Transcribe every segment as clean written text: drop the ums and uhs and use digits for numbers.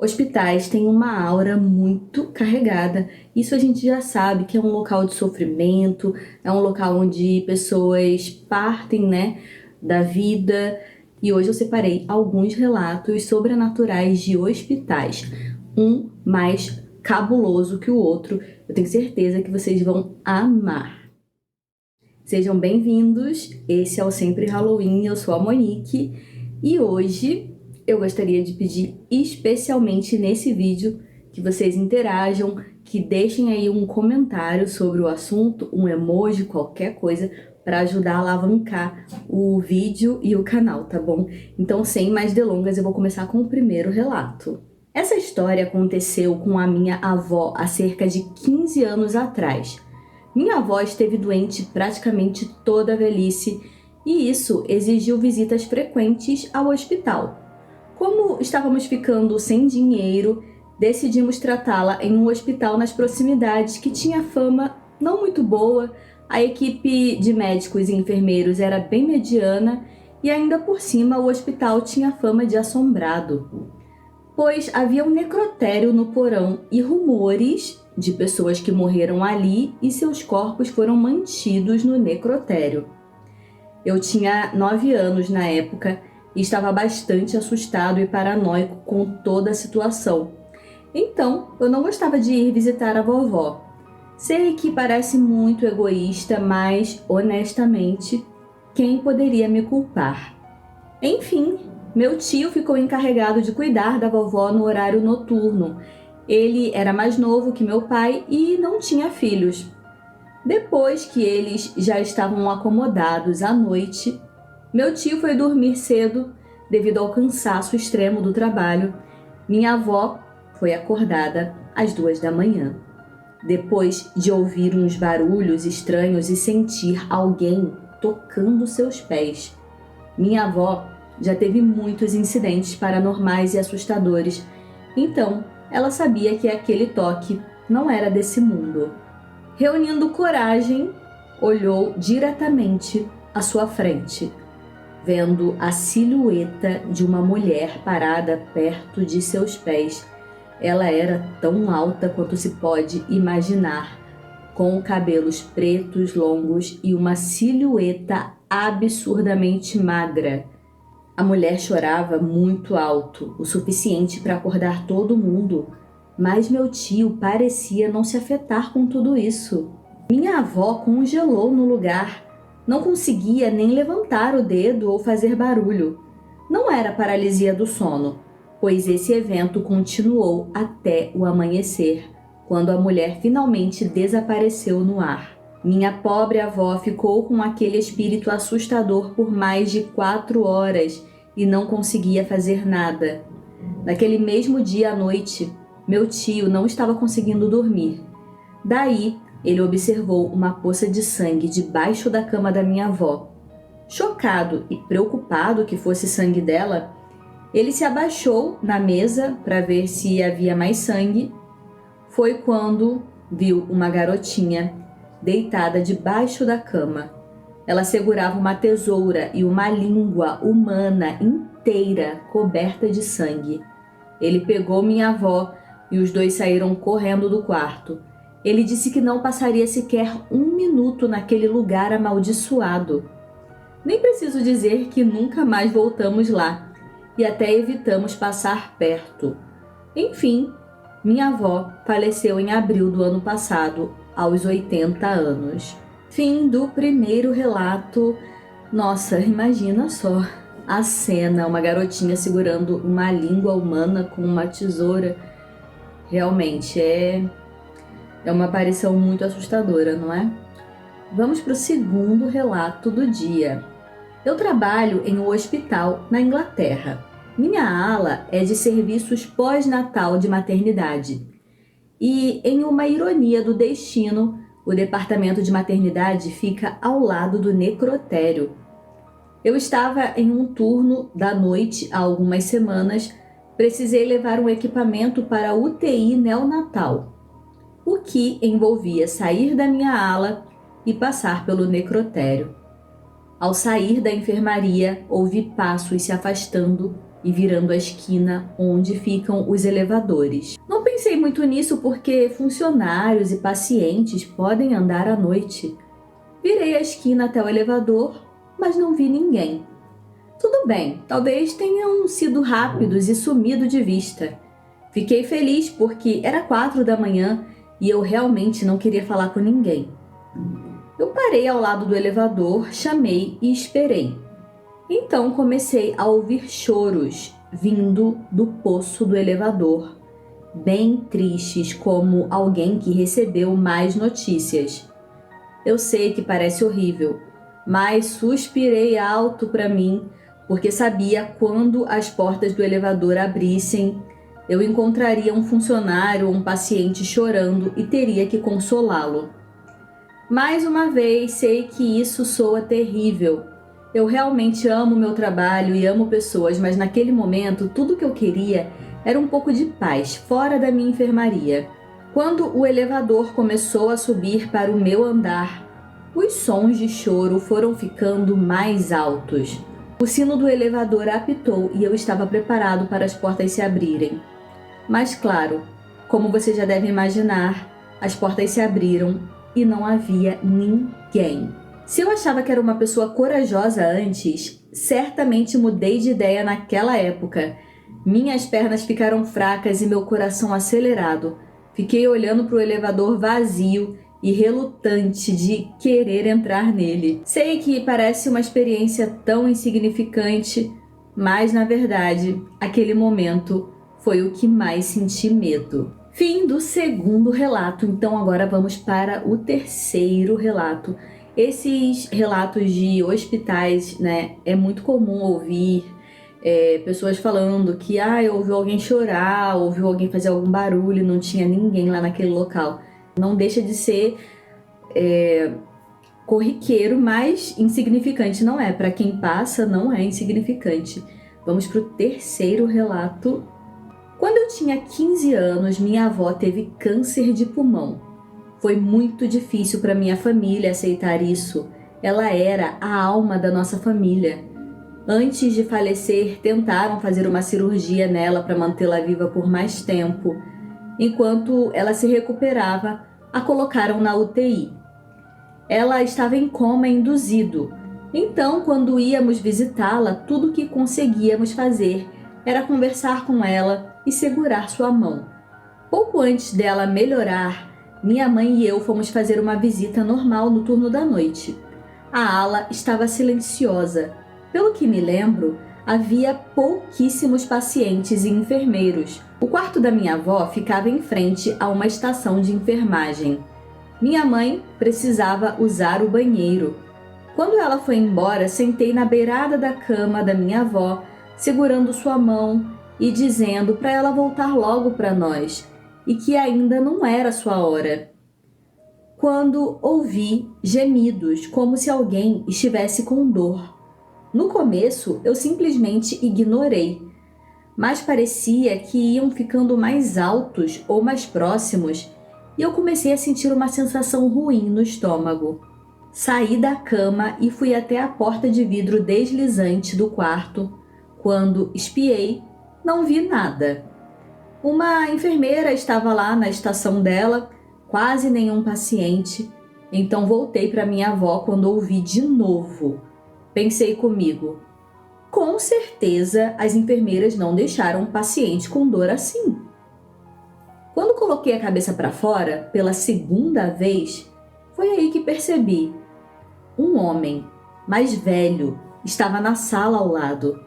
Hospitais têm uma aura muito carregada. Isso a gente já sabe que é um local de sofrimento, é um local onde pessoas partem, né, da vida. E hoje eu separei alguns relatos sobrenaturais de hospitais, um mais cabuloso que o outro. Eu tenho certeza que vocês vão amar. Sejam bem-vindos, esse é o Sempre Halloween, eu sou a Monique e hoje eu gostaria de pedir especialmente nesse vídeo que vocês interajam, que deixem aí um comentário sobre o assunto, um emoji, qualquer coisa, para ajudar a alavancar o vídeo e o canal, tá bom? Então, sem mais delongas, eu vou começar com o primeiro relato. Essa história aconteceu com a minha avó há cerca de 15 anos atrás. Minha avó esteve doente praticamente toda a velhice e isso exigiu visitas frequentes ao hospital. Como estávamos ficando sem dinheiro, decidimos tratá-la em um hospital nas proximidades que tinha fama não muito boa, a equipe de médicos e enfermeiros era bem mediana e ainda por cima o hospital tinha fama de assombrado, pois havia um necrotério no porão e rumores de pessoas que morreram ali e seus corpos foram mantidos no necrotério. Eu tinha 9 anos na época e estava bastante assustado e paranoico com toda a situação. Então, eu não gostava de ir visitar a vovó. Sei que parece muito egoísta, mas, honestamente, quem poderia me culpar? Enfim, meu tio ficou encarregado de cuidar da vovó no horário noturno. Ele era mais novo que meu pai e não tinha filhos. Depois que eles já estavam acomodados à noite, meu tio foi dormir cedo devido ao cansaço extremo do trabalho. Minha avó foi acordada às 2 da manhã, depois de ouvir uns barulhos estranhos e sentir alguém tocando seus pés. Minha avó já teve muitos incidentes paranormais e assustadores, então ela sabia que aquele toque não era desse mundo. Reunindo coragem, olhou diretamente à sua frente, vendo a silhueta de uma mulher parada perto de seus pés. Ela era tão alta quanto se pode imaginar, com cabelos pretos longos e uma silhueta absurdamente magra. A mulher chorava muito alto, o suficiente para acordar todo mundo, mas meu tio parecia não se afetar com tudo isso. Minha avó congelou no lugar, não conseguia nem levantar o dedo ou fazer barulho. Não era paralisia do sono, pois esse evento continuou até o amanhecer, quando a mulher finalmente desapareceu no ar. Minha pobre avó ficou com aquele espírito assustador por mais de 4 horas e não conseguia fazer nada. Naquele mesmo dia à noite, meu tio não estava conseguindo dormir. Daí, ele observou uma poça de sangue debaixo da cama da minha avó. Chocado e preocupado que fosse sangue dela, ele se abaixou na mesa para ver se havia mais sangue. Foi quando viu uma garotinha deitada debaixo da cama. Ela segurava uma tesoura e uma língua humana inteira coberta de sangue. Ele pegou minha avó e os dois saíram correndo do quarto. Ele disse que não passaria sequer 1 minuto naquele lugar amaldiçoado. Nem preciso dizer que nunca mais voltamos lá e até evitamos passar perto. Enfim, minha avó faleceu em abril do ano passado, aos 80 anos. Fim do primeiro relato. Nossa, imagina só a cena, uma garotinha segurando uma língua humana com uma tesoura. Realmente é uma aparição muito assustadora, não é? Vamos para o segundo relato do dia. Eu trabalho em um hospital na Inglaterra. Minha ala é de serviços pós-natal de maternidade. E, em uma ironia do destino, o departamento de maternidade fica ao lado do necrotério. Eu estava em um turno da noite há algumas semanas, precisei levar um equipamento para a UTI neonatal, o que envolvia sair da minha ala e passar pelo necrotério. Ao sair da enfermaria, ouvi passos se afastando e virando a esquina onde ficam os elevadores. Não pensei muito nisso porque funcionários e pacientes podem andar à noite. Virei a esquina até o elevador, mas não vi ninguém. Tudo bem, talvez tenham sido rápidos e sumido de vista. Fiquei feliz porque era 4 da manhã e eu realmente não queria falar com ninguém. Eu parei ao lado do elevador, chamei e esperei. Então comecei a ouvir choros vindo do poço do elevador, bem tristes, como alguém que recebeu mais notícias. Eu sei que parece horrível, mas suspirei alto para mim, porque sabia quando as portas do elevador abrissem, eu encontraria um funcionário ou um paciente chorando e teria que consolá-lo. Mais uma vez, sei que isso soa terrível. Eu realmente amo meu trabalho e amo pessoas, mas naquele momento tudo que eu queria era um pouco de paz, fora da minha enfermaria. Quando o elevador começou a subir para o meu andar, os sons de choro foram ficando mais altos. O sino do elevador apitou e eu estava preparado para as portas se abrirem. Mas claro, como você já deve imaginar, as portas se abriram e não havia ninguém. Se eu achava que era uma pessoa corajosa antes, certamente mudei de ideia naquela época. Minhas pernas ficaram fracas e meu coração acelerado. Fiquei olhando para o elevador vazio e relutante de querer entrar nele. Sei que parece uma experiência tão insignificante, mas na verdade, aquele momento foi o que mais senti medo. Fim do segundo relato, então agora vamos para o terceiro relato. Esses relatos de hospitais, né, é muito comum ouvir pessoas falando que ouviu alguém chorar, ouviu alguém fazer algum barulho e não tinha ninguém lá naquele local. Não deixa de ser corriqueiro, mas insignificante não é. Para quem passa, não é insignificante. Vamos para o terceiro relato. Quando eu tinha 15 anos, minha avó teve câncer de pulmão. Foi muito difícil para minha família aceitar isso. Ela era a alma da nossa família. Antes de falecer, tentaram fazer uma cirurgia nela para mantê-la viva por mais tempo. Enquanto ela se recuperava, a colocaram na UTI. Ela estava em coma induzido. Então, quando íamos visitá-la, tudo o que conseguíamos fazer era conversar com ela e segurar sua mão. Pouco antes dela melhorar, minha mãe e eu fomos fazer uma visita normal no turno da noite. A ala estava silenciosa. Pelo que me lembro, havia pouquíssimos pacientes e enfermeiros. O quarto da minha avó ficava em frente a uma estação de enfermagem. Minha mãe precisava usar o banheiro. Quando ela foi embora, sentei na beirada da cama da minha avó, segurando sua mão e dizendo para ela voltar logo para nós e que ainda não era sua hora. Quando ouvi gemidos, como se alguém estivesse com dor. No começo, eu simplesmente ignorei, mas parecia que iam ficando mais altos ou mais próximos e eu comecei a sentir uma sensação ruim no estômago. Saí da cama e fui até a porta de vidro deslizante do quarto. Quando espiei, não vi nada. Uma enfermeira estava lá na estação dela, quase nenhum paciente. Então voltei para minha avó quando ouvi de novo. Pensei comigo, com certeza as enfermeiras não deixaram um paciente com dor assim. Quando coloquei a cabeça para fora, pela segunda vez, foi aí que percebi. Um homem, mais velho, estava na sala ao lado.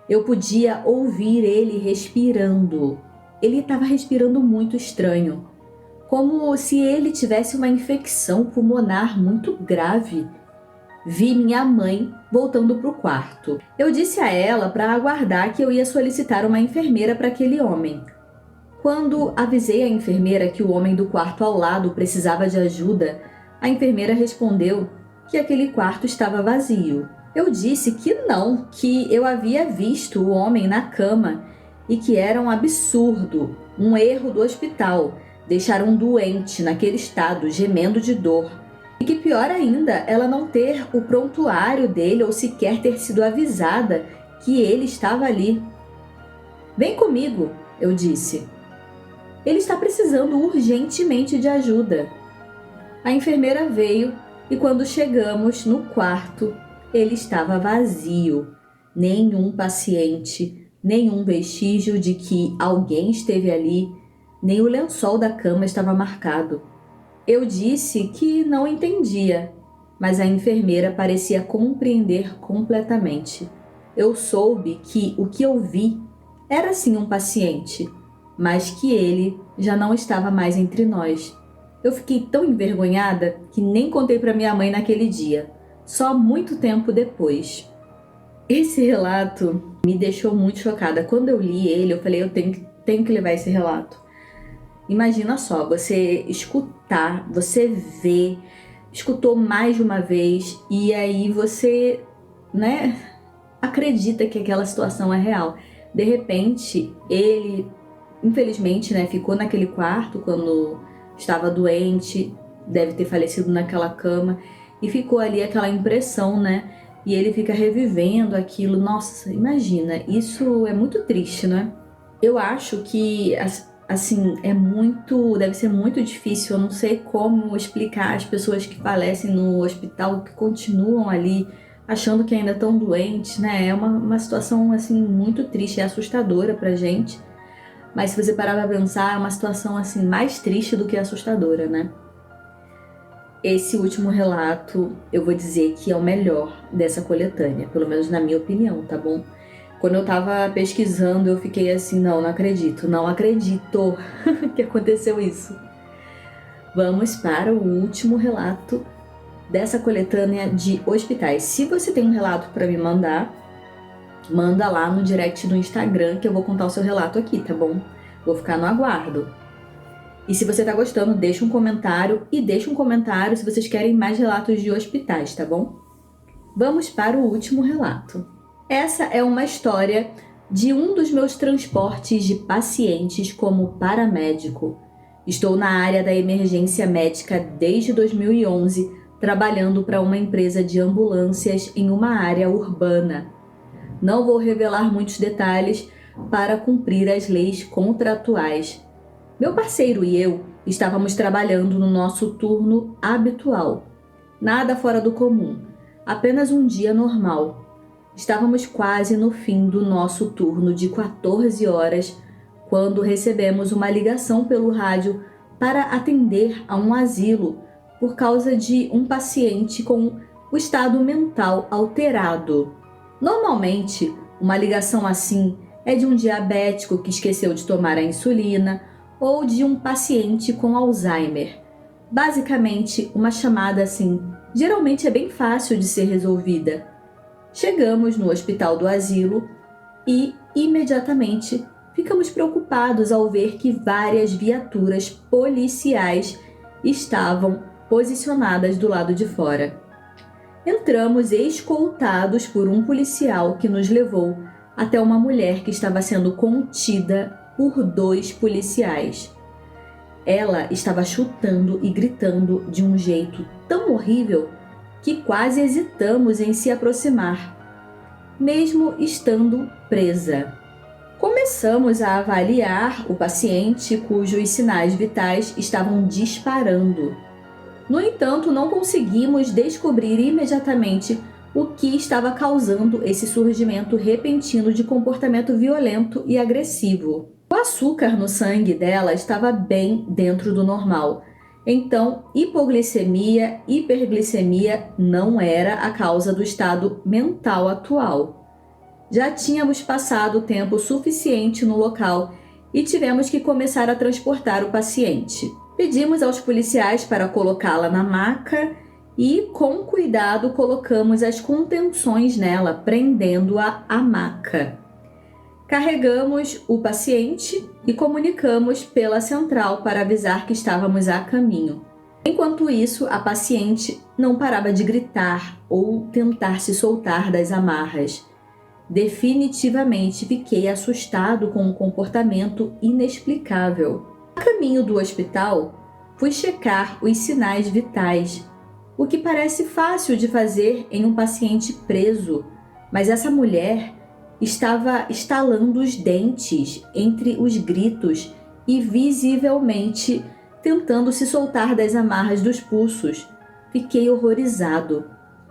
Eu podia ouvir ele respirando. Ele estava respirando muito estranho, como se ele tivesse uma infecção pulmonar muito grave. Vi minha mãe voltando para o quarto. Eu disse a ela para aguardar que eu ia solicitar uma enfermeira para aquele homem. Quando avisei a enfermeira que o homem do quarto ao lado precisava de ajuda, a enfermeira respondeu que aquele quarto estava vazio. Eu disse que não, que eu havia visto o homem na cama e que era um absurdo, um erro do hospital, deixar um doente naquele estado, gemendo de dor. E que pior ainda, ela não ter o prontuário dele ou sequer ter sido avisada que ele estava ali. Vem comigo, eu disse. Ele está precisando urgentemente de ajuda. A enfermeira veio e quando chegamos no quarto, ele estava vazio. Nenhum paciente, nenhum vestígio de que alguém esteve ali, nem o lençol da cama estava marcado. Eu disse que não entendia, mas a enfermeira parecia compreender completamente. Eu soube que o que eu vi era sim um paciente, mas que ele já não estava mais entre nós. Eu fiquei tão envergonhada que nem contei para minha mãe naquele dia, só muito tempo depois. Esse relato me deixou muito chocada. Quando eu li ele, eu falei, eu tenho que levar esse relato. Imagina só, você escutar, você ver, escutou mais de uma vez e aí você, acredita que aquela situação é real. De repente, ele, infelizmente, ficou naquele quarto quando estava doente, deve ter falecido naquela cama e ficou ali aquela impressão, E ele fica revivendo aquilo. Nossa, imagina, isso é muito triste, Eu acho que, assim, deve ser muito difícil. Eu não sei como explicar às pessoas que falecem no hospital, que continuam ali achando que ainda estão doentes, É uma situação, assim, muito triste, é assustadora pra gente. Mas se você parar pra pensar, é uma situação, assim, mais triste do que assustadora, Esse último relato, eu vou dizer que é o melhor dessa coletânea, pelo menos na minha opinião, tá bom? Quando eu tava pesquisando, eu fiquei assim, não acredito que aconteceu isso. Vamos para o último relato dessa coletânea de hospitais. Se você tem um relato para me mandar, manda lá no direct do Instagram que eu vou contar o seu relato aqui, tá bom? Vou ficar no aguardo. E se você tá gostando, deixa um comentário se vocês querem mais relatos de hospitais, tá bom? Vamos para o último relato. Essa é uma história de um dos meus transportes de pacientes como paramédico. Estou na área da emergência médica desde 2011, trabalhando para uma empresa de ambulâncias em uma área urbana. Não vou revelar muitos detalhes para cumprir as leis contratuais. Meu parceiro e eu estávamos trabalhando no nosso turno habitual. Nada fora do comum, apenas um dia normal. Estávamos quase no fim do nosso turno de 14 horas quando recebemos uma ligação pelo rádio para atender a um asilo por causa de um paciente com o estado mental alterado. Normalmente, uma ligação assim é de um diabético que esqueceu de tomar a insulina ou de um paciente com Alzheimer. Basicamente, uma chamada assim geralmente é bem fácil de ser resolvida. Chegamos no hospital do asilo e, imediatamente, ficamos preocupados ao ver que várias viaturas policiais estavam posicionadas do lado de fora. Entramos escoltados por um policial que nos levou até uma mulher que estava sendo contida por 2 policiais. Ela estava chutando e gritando de um jeito tão horrível que quase hesitamos em se aproximar, mesmo estando presa. Começamos a avaliar o paciente cujos sinais vitais estavam disparando. No entanto, não conseguimos descobrir imediatamente o que estava causando esse surgimento repentino de comportamento violento e agressivo. O açúcar no sangue dela estava bem dentro do normal. Então, hipoglicemia, hiperglicemia não era a causa do estado mental atual. Já tínhamos passado tempo suficiente no local e tivemos que começar a transportar o paciente. Pedimos aos policiais para colocá-la na maca e, com cuidado, colocamos as contenções nela, prendendo-a à maca. Carregamos o paciente e comunicamos pela central para avisar que estávamos a caminho. Enquanto isso, a paciente não parava de gritar ou tentar se soltar das amarras. Definitivamente fiquei assustado com o comportamento inexplicável. A caminho do hospital, fui checar os sinais vitais, o que parece fácil de fazer em um paciente preso, mas essa mulher estava estalando os dentes entre os gritos e visivelmente tentando se soltar das amarras dos pulsos. Fiquei horrorizado.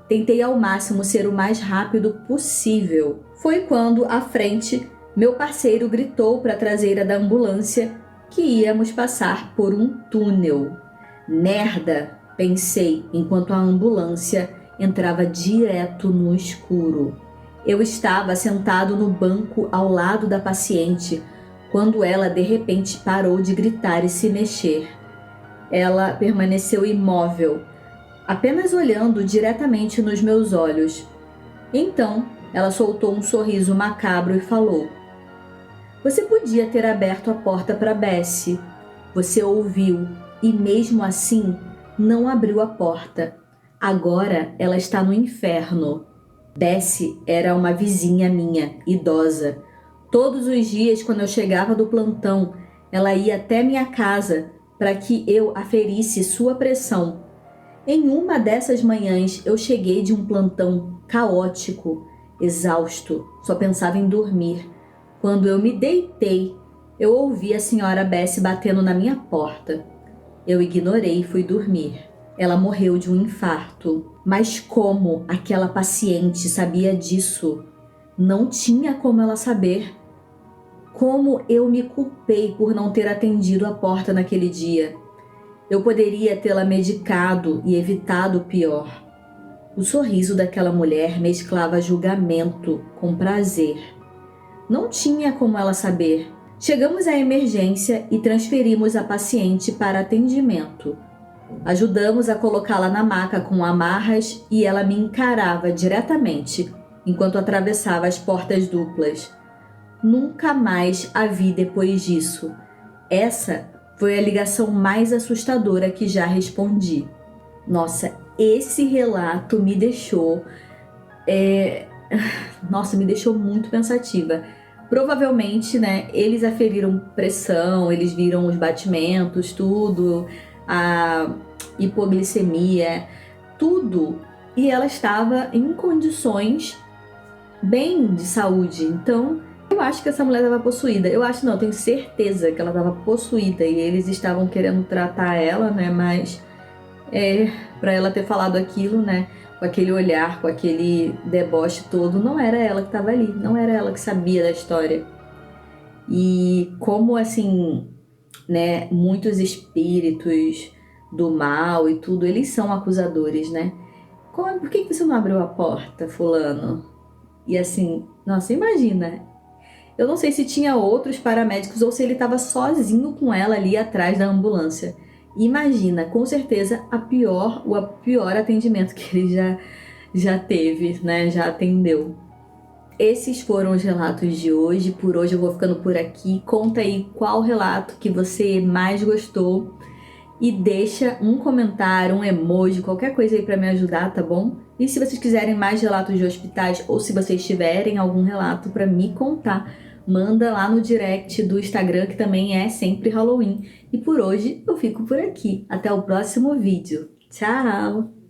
Tentei ao máximo ser o mais rápido possível. Foi quando, à frente, meu parceiro gritou para a traseira da ambulância que íamos passar por um túnel. Merda, pensei enquanto a ambulância entrava direto no escuro. Eu estava sentado no banco ao lado da paciente quando ela de repente parou de gritar e se mexer. Ela permaneceu imóvel, apenas olhando diretamente nos meus olhos. Então, ela soltou um sorriso macabro e falou: "Você podia ter aberto a porta para Bessie. Você ouviu e mesmo assim não abriu a porta. Agora ela está no inferno." Bessie era uma vizinha minha, idosa. Todos os dias, quando eu chegava do plantão, ela ia até minha casa para que eu aferisse sua pressão. Em uma dessas manhãs, eu cheguei de um plantão caótico, exausto, só pensava em dormir. Quando eu me deitei, eu ouvi a senhora Bessie batendo na minha porta. Eu ignorei e fui dormir. Ela morreu de um infarto. Mas como aquela paciente sabia disso? Não tinha como ela saber. Como eu me culpei por não ter atendido a porta naquele dia. Eu poderia tê-la medicado e evitado o pior. O sorriso daquela mulher mesclava julgamento com prazer. Não tinha como ela saber. Chegamos à emergência e transferimos a paciente para atendimento. Ajudamos a colocá-la na maca com amarras e ela me encarava diretamente enquanto atravessava as portas duplas. Nunca mais a vi depois disso. Essa foi a ligação mais assustadora que já respondi. Nossa, esse relato me deixou... me deixou muito pensativa. Provavelmente, né, eles aferiram pressão, eles viram os batimentos, tudo, a hipoglicemia, tudo. E ela estava em condições bem de saúde. Então, eu acho que essa mulher estava possuída. Eu acho não, eu tenho certeza que ela estava possuída e eles estavam querendo tratar ela, né, mas para ela ter falado aquilo, né, com aquele olhar, com aquele deboche todo, não era ela que estava ali, não era ela que sabia da história. E como, assim, né, muitos espíritos do mal e tudo, eles são acusadores, né? Por que você não abriu a porta, fulano? E assim, nossa, imagina. Eu não sei se tinha outros paramédicos ou se ele estava sozinho com ela ali atrás da ambulância. Imagina, com certeza, o pior atendimento que ele já teve, né? Já atendeu. Esses foram os relatos de hoje. Por hoje eu vou ficando por aqui. Conta aí qual relato que você mais gostou e deixa um comentário, um emoji, qualquer coisa aí para me ajudar, tá bom? E se vocês quiserem mais relatos de hospitais ou se vocês tiverem algum relato para me contar, manda lá no direct do Instagram, que também é sempre Halloween. E por hoje eu fico por aqui. Até o próximo vídeo. Tchau!